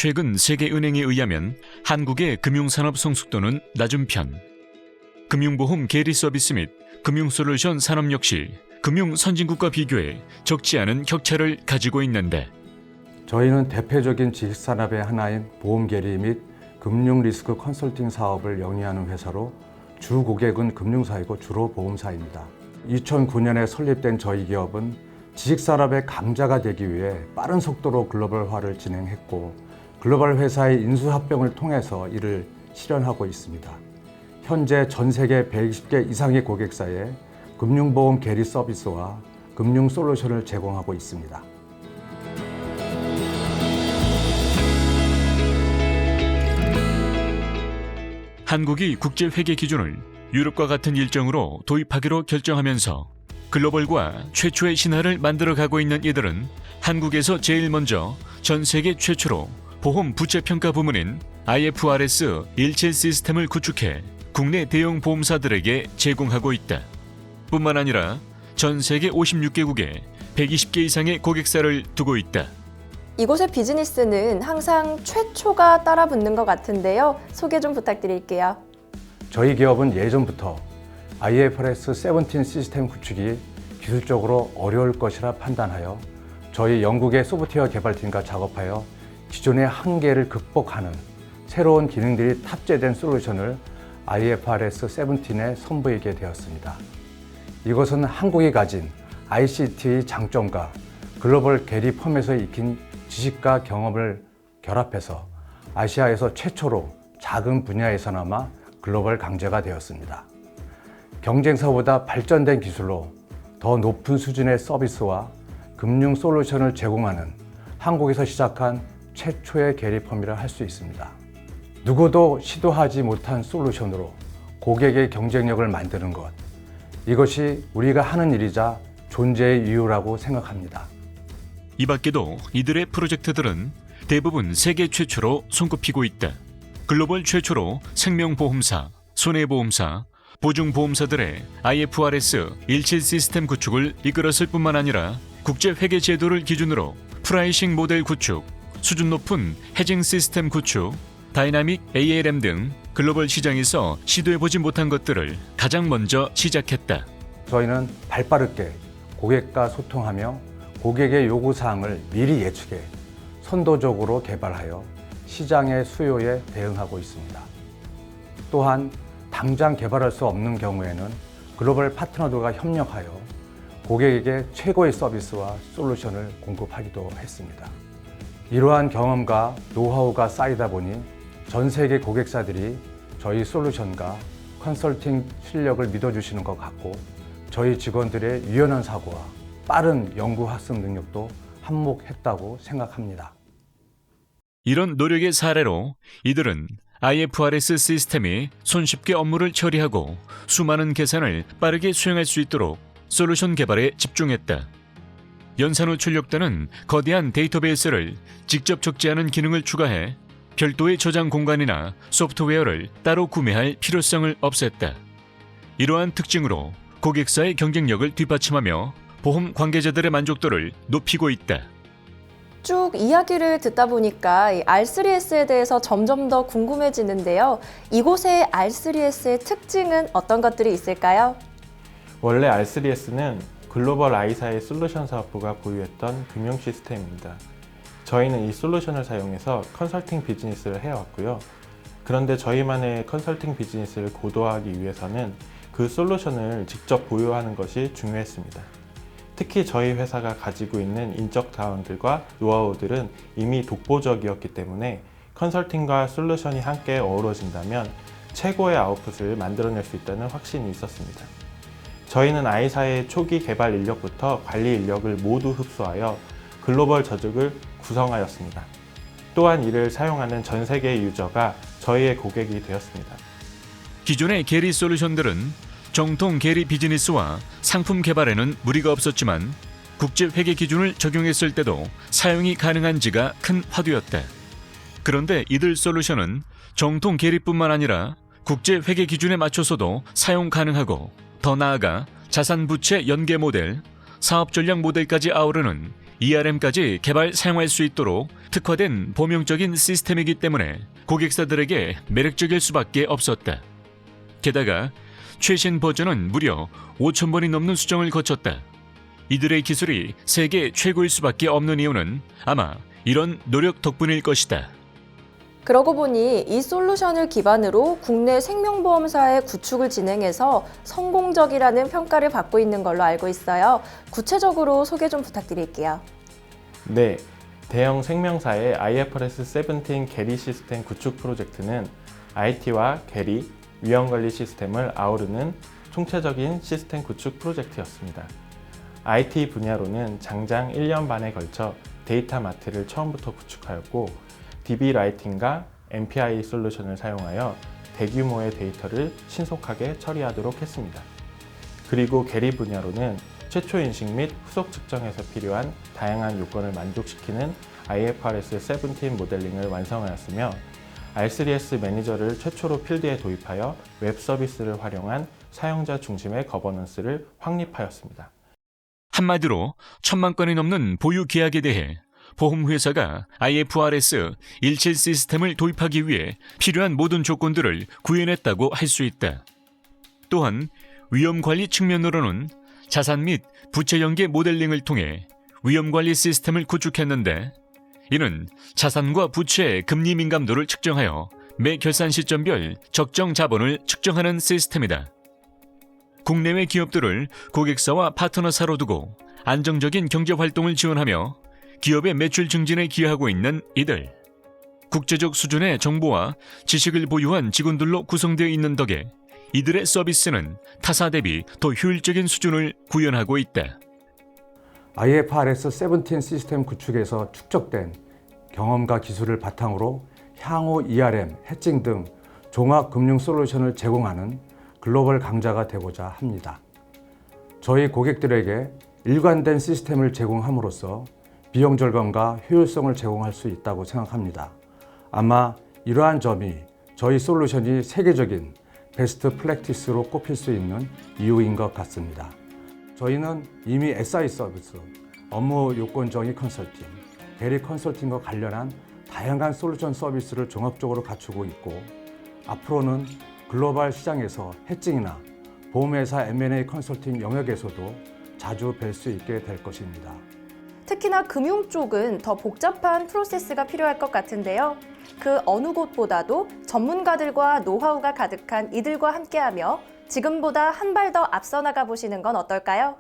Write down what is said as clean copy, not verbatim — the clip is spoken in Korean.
최근 세계은행에 의하면 한국의 금융산업 성숙도는 낮은 편. 금융보험 계리 서비스 및 금융솔루션 산업 역시 금융 선진국과 비교해 적지 않은 격차를 가지고 있는데, 저희는 대표적인 지식산업의 하나인 보험 계리 및 금융 리스크 컨설팅 사업을 영위하는 회사로 주 고객은 금융사이고 주로 보험사입니다. 2009년에 설립된 저희 기업은 지식산업의 강자가 되기 위해 빠른 속도로 글로벌화를 진행했고, 글로벌 회사의 인수합병을 통해서 이를 실현하고 있습니다. 현재 전 세계 120개 이상의 고객사에 금융보험 계리 서비스와 금융 솔루션을 제공하고 있습니다. 한국이 국제회계 기준을 유럽과 같은 일정으로 도입하기로 결정하면서 글로벌과 최초의 신화를 만들어가고 있는 이들은 한국에서 제일 먼저 전 세계 최초로 보험 부채평가 부문인 IFRS 17 시스템을 구축해 국내 대형 보험사들에게 제공하고 있다. 뿐만 아니라 전 세계 56개국에 120개 이상의 고객사를 두고 있다. 이곳의 비즈니스는 항상 최초가 따라붙는 것 같은데요. 소개 좀 부탁드릴게요. 저희 기업은 예전부터 IFRS 17 시스템 구축이 기술적으로 어려울 것이라 판단하여 저희 영국의 소프트웨어 개발팀과 작업하여 기존의 한계를 극복하는 새로운 기능들이 탑재된 솔루션을 IFRS 17에 선보이게 되었습니다. 이것은 한국이 가진 ICT의 장점과 글로벌 계리 펌에서 익힌 지식과 경험을 결합해서 아시아에서 최초로 작은 분야에서나마 글로벌 강자가 되었습니다. 경쟁사보다 발전된 기술로 더 높은 수준의 서비스와 금융 솔루션을 제공하는 한국에서 시작한 최초의 계리 펌이라 할 수 있습니다. 누구도 시도하지 못한 솔루션으로 고객의 경쟁력을 만드는 것, 이것이 우리가 하는 일이자 존재의 이유라고 생각합니다. 이 밖에도 이들의 프로젝트들은 대부분 세계 최초로 손꼽히고 있다. 글로벌 최초로 생명보험사, 손해보험사, 보증보험사들의 IFRS 17 시스템 구축을 이끌었을 뿐만 아니라 국제회계 제도를 기준으로 프라이싱 모델 구축, 수준 높은 해징 시스템 구축, 다이나믹 ALM 등 글로벌 시장에서 시도해보지 못한 것들을 가장 먼저 시작했다. 저희는 발빠르게 고객과 소통하며 고객의 요구사항을 미리 예측해 선도적으로 개발하여 시장의 수요에 대응하고 있습니다. 또한 당장 개발할 수 없는 경우에는 글로벌 파트너들과 협력하여 고객에게 최고의 서비스와 솔루션을 공급하기도 했습니다. 이러한 경험과 노하우가 쌓이다 보니 전 세계 고객사들이 저희 솔루션과 컨설팅 실력을 믿어주시는 것 같고, 저희 직원들의 유연한 사고와 빠른 연구 학습 능력도 한몫했다고 생각합니다. 이런 노력의 사례로 이들은 IFRS 시스템이 손쉽게 업무를 처리하고 수많은 계산을 빠르게 수행할 수 있도록 솔루션 개발에 집중했다. 연산 후 출력되는 거대한 데이터베이스를 직접 적재하는 기능을 추가해 별도의 저장 공간이나 소프트웨어를 따로 구매할 필요성을 없앴다. 이러한 특징으로 고객사의 경쟁력을 뒷받침하며 보험 관계자들의 만족도를 높이고 있다. 쭉 이야기를 듣다 보니까 이 R3S에 대해서 점점 더 궁금해지는데요. 이곳의 R3S의 특징은 어떤 것들이 있을까요? 원래 R3S는 글로벌 I사의 솔루션 사업부가 보유했던 금융 시스템입니다. 저희는 이 솔루션을 사용해서 컨설팅 비즈니스를 해왔고요. 그런데 저희만의 컨설팅 비즈니스를 고도화하기 위해서는 그 솔루션을 직접 보유하는 것이 중요했습니다. 특히 저희 회사가 가지고 있는 인적 자원들과 노하우들은 이미 독보적이었기 때문에 컨설팅과 솔루션이 함께 어우러진다면 최고의 아웃풋을 만들어낼 수 있다는 확신이 있었습니다. 저희는 I사의 초기 개발 인력부터 관리 인력을 모두 흡수하여 글로벌 저직을 구성하였습니다. 또한 이를 사용하는 전 세계 유저가 저희의 고객이 되었습니다. 기존의 계리 솔루션들은 정통 계리 비즈니스와 상품 개발에는 무리가 없었지만 국제회계 기준을 적용했을 때도 사용이 가능한지가 큰 화두였다. 그런데 이들 솔루션은 정통 계리뿐만 아니라 국제회계 기준에 맞춰서도 사용 가능하고, 더 나아가 자산부채 연계 모델, 사업전략 모델까지 아우르는 ERM까지 개발 사용할 수 있도록 특화된 범용적인 시스템이기 때문에 고객사들에게 매력적일 수밖에 없었다. 게다가 최신 버전은 무려 5,000번이 넘는 수정을 거쳤다. 이들의 기술이 세계 최고일 수밖에 없는 이유는 아마 이런 노력 덕분일 것이다. 그러고 보니 이 솔루션을 기반으로 국내 생명보험사의 구축을 진행해서 성공적이라는 평가를 받고 있는 걸로 알고 있어요. 구체적으로 소개 좀 부탁드릴게요. 네, 대형 생명사의 IFRS 17 계리 시스템 구축 프로젝트는 IT와 계리, 위험관리 시스템을 아우르는 총체적인 시스템 구축 프로젝트였습니다. IT 분야로는 장장 1년 반에 걸쳐 데이터 마트를 처음부터 구축하였고 DB 라이팅과 MPI 솔루션을 사용하여 대규모의 데이터를 신속하게 처리하도록 했습니다. 그리고 계리 분야로는 최초 인식 및 후속 측정에서 필요한 다양한 요건을 만족시키는 IFRS 17 모델링을 완성하였으며 R3S 매니저를 최초로 필드에 도입하여 웹 서비스를 활용한 사용자 중심의 거버넌스를 확립하였습니다. 한마디로 1,000만 건이 넘는 보유 계약에 대해 보험회사가 IFRS 17 시스템을 도입하기 위해 필요한 모든 조건들을 구현했다고 할 수 있다. 또한 위험관리 측면으로는 자산 및 부채 연계 모델링을 통해 위험관리 시스템을 구축했는데 이는 자산과 부채의 금리 민감도를 측정하여 매 결산 시점별 적정 자본을 측정하는 시스템이다. 국내외 기업들을 고객사와 파트너사로 두고 안정적인 경제 활동을 지원하며 기업의 매출 증진에 기여하고 있는 이들. 국제적 수준의 정보와 지식을 보유한 직원들로 구성되어 있는 덕에 이들의 서비스는 타사 대비 더 효율적인 수준을 구현하고 있다. IFRS 17 시스템 구축에서 축적된 경험과 기술을 바탕으로 향후 ERM, 해칭 등 종합 금융 솔루션을 제공하는 글로벌 강자가 되고자 합니다. 저희 고객들에게 일관된 시스템을 제공함으로써 비용 절감과 효율성을 제공할 수 있다고 생각합니다. 아마 이러한 점이 저희 솔루션이 세계적인 베스트 프랙티스로 꼽힐 수 있는 이유인 것 같습니다. 저희는 이미 SI 서비스, 업무 요건 정의 컨설팅, 계리 컨설팅과 관련한 다양한 솔루션 서비스를 종합적으로 갖추고 있고 앞으로는 글로벌 시장에서 해칭이나 보험회사 M&A 컨설팅 영역에서도 자주 뵐 수 있게 될 것입니다. 특히나 금융 쪽은 더 복잡한 프로세스가 필요할 것 같은데요. 그 어느 곳보다도 전문가들과 노하우가 가득한 이들과 함께하며 지금보다 한 발 더 앞서 나가 보시는 건 어떨까요?